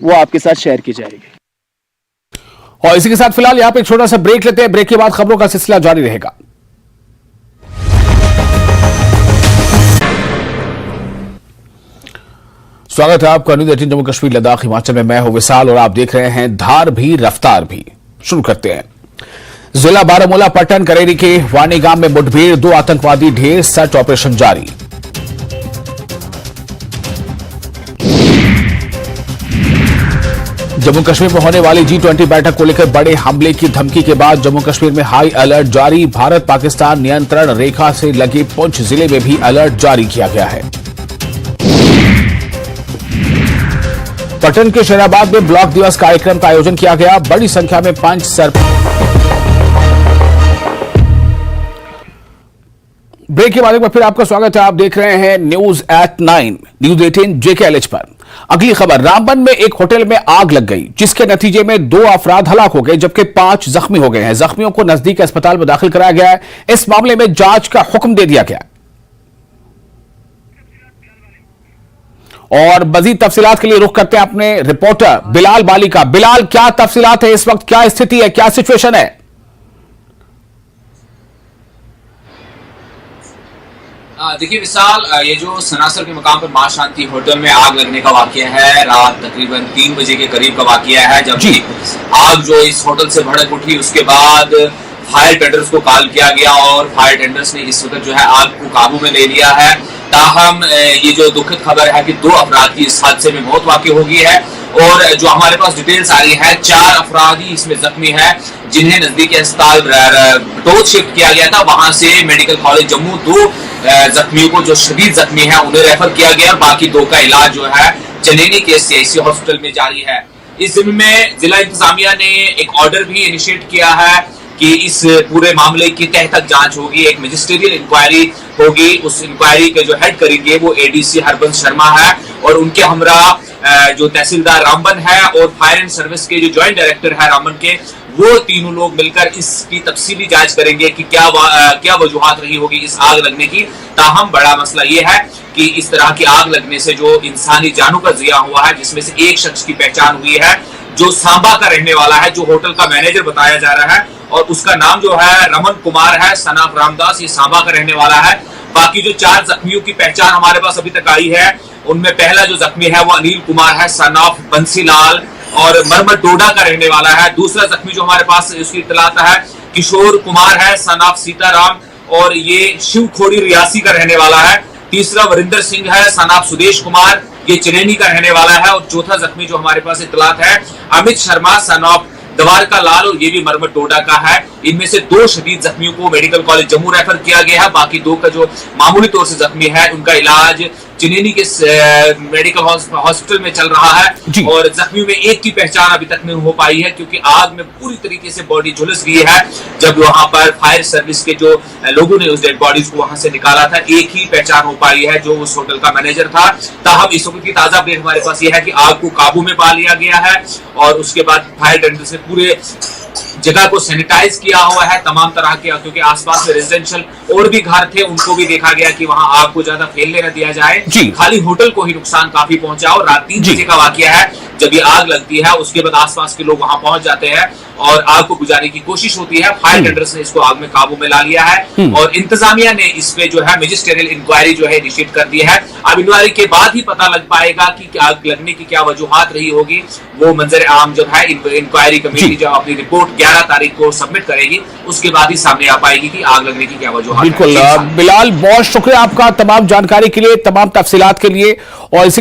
वो आपके साथ शेयर की जाएगी। और इसी के साथ फिलहाल यहां पे एक छोटा सा ब्रेक लेते हैं। ब्रेक के बाद खबरों का सिलसिला जारी रहेगा। स्वागत है आपका न्यूज़ 18 जम्मू कश्मीर लद्दाख हिमाचल में। मैं हूं विशाल और आप देख रहे हैं धार भी रफ्तार भी। शुरू करते हैं। जिला बारामूला पट्टन करेरी के वानी गांव में मुठभेड़, 2 आतंकवादी ढेर, सर्च ऑपरेशन जारी। जम्मू कश्मीर में होने वाली G20 बैठक को लेकर बड़े हमले की धमकी के बाद जम्मू कश्मीर में हाई अलर्ट जारी। भारत पाकिस्तान नियंत्रण रेखा से लगे पुंछ जिले में भी अलर्ट जारी किया गया है। पटन के शहराबाद में ब्लॉक दिवस कार्यक्रम का आयोजन किया गया। बड़ी संख्या में पंच ब्रेक के बारे में फिर आपका स्वागत है। आप देख रहे हैं न्यूज एट 9 न्यूज 18 JKLH पर। अगली खबर, रामबन में एक होटल में आग लग गई, जिसके नतीजे में 2 अफराद हलाक हो गए जबकि 5 जख्मी हो गए हैं। जख्मियों को नजदीक के अस्पताल में दाखिल कराया गया है। इस मामले में जांच का हुक्म दे दिया गया। और मजीद तफसीलात के लिए रुख करते हैं अपने रिपोर्टर बिलाल बाली का। बिलाल, क्या तफसीलात है इस वक्त, क्या स्थिति है, क्या सिचुएशन है? देखिए विशाल, ये जो सनासर के मकाम पर मां शांति होटल में आग लगने का वाकया है, रात तकरीबन 3 बजे के करीब का वाकया है। जब आग जो इस होटल से भड़क उठी, उसके बाद फायर टेंडर्स को कॉल किया गया और फायर टेंडर्स ने इस वक्त जो है आग को काबू में ले लिया है। ताहम ये जो दुखद खबर है कि 2 अफराद की इस हादसे में मौत वाकई हो गई है और जो हमारे पास डिटेल्स आ रही है 4 अफराद ही इसमें जख्मी है, जिन्हें नजदीकी अस्पताल बटोत शिफ्ट किया गया था। वहां से मेडिकल कॉलेज जम्मू 2 जख्मियों को जो शदीद जख्मी है उन्हें रेफर किया गया और बाकी 2 का इलाज जो है चनेनी के CIC हॉस्पिटल में जारी है। इस जिम्मे में जिला इंतजामिया ने एक ऑर्डर भी इनिशिएट किया है कि इस पूरे मामले की तह तक जांच होगी, एक मजिस्ट्रियल इंक्वायरी होगी। उस इंक्वायरी के जो हेड करेंगे वो ADC हरबंस शर्मा है और उनके हमरा जो तहसीलदार रामबन है और फायर एंड सर्विस के जो ज्वाइंट डायरेक्टर है रामबन के, वो तीनों लोग मिलकर इसकी तफसीली जांच करेंगे कि क्या वजूहात रही होगी इस आग लगने की। ताहम बड़ा मसला ये है कि इस तरह की आग लगने से जो इंसानी जानों का जिया हुआ है, जिसमें से एक शख्स की पहचान हुई है जो सांबा का रहने वाला है, जो होटल का मैनेजर बताया जा रहा है और उसका नाम जो है रमन कुमार है, सनाफ रामदास, ये सांबा का रहने वाला है। बाकी जो 4 जख्मियों की पहचान हमारे पास अभी तक आई है, उनमें पहला जो जख्मी है वो अनिल कुमार है, सनाफ बंसीलाल और मरमर डोडा का रहने वाला है। दूसरा जख्मी जो हमारे पास उसकी इत्तलात है किशोर कुमार है, सनाफ सीताराम और ये शिव खोड़ी रियासी का रहने वाला है। तीसरा वरिंदर सिंह है, सनाफ सुदेश कुमार, ये चनेनी का रहने वाला है। और चौथा जख्मी जो हमारे पास इत्तलात है अमित शर्मा, सनाफ द्वारका लाल, और ये भी मरमर डोडा का है। इनमें से 2 शदीद जख्मियों को मेडिकल कॉलेज जम्मू रेफर किया गया है। बाकी 2 का जो मामूली तौर से जख्मी है उनका इलाज चनेनी के मेडिकल हॉस्पिटल में चल रहा है। और जख्मियों में एक की पहचान अभी तक नहीं हो पाई है क्योंकि आग में पूरी तरीके से बॉडी झुलस गई है। जब वहां पर फायर सर्विस के जो लोगों ने उस डेड बॉडीज को वहां से निकाला था, एक ही पहचान हो पाई है जो उस होटल का मैनेजर था। ताहम इस वक्त की ताजा अपडेट हमारे पास यह है कि आग को काबू में पा लिया गया है और उसके बाद फायर टेंडर से पूरे जगह को सैनिटाइज किया हुआ है तमाम तरह के, क्योंकि आसपास में रेजिडेंशियल और भी घर थे, उनको भी देखा गया कि वहां आग को ज्यादा फैलने न दिया जाए। खाली होटल को ही नुकसान काफी पहुंचा और रात 3 बजे का वाकया है जब ये आग लगती है। उसके बाद आसपास के लोग वहां पहुंच जाते हैं और आग को बुझाने की कोशिश होती है। फायर टेंडर्स ने इसको आग में काबू में ला लिया है और इंतजामिया ने इस पे जो है मजिस्ट्रियल इंक्वायरी जो है इनिशिएट कर दी है। अब इंक्वायरी के बाद ही पता लग पाएगा कि आग लगने की क्या वजूहात रही होगी। वो मंजर आम जो है इंक्वायरी कमेटी जब अपनी रिपोर्ट 11 तारीख को सबमिट करेगी, उसके बाद ही सामने आ पाएगी कि आग लगने की क्या वजूहात। बिल्कुल बिलाल, बहुत शुक्रिया आपका तमाम जानकारी के लिए, तमाम तफसीलात के लिए। और इसी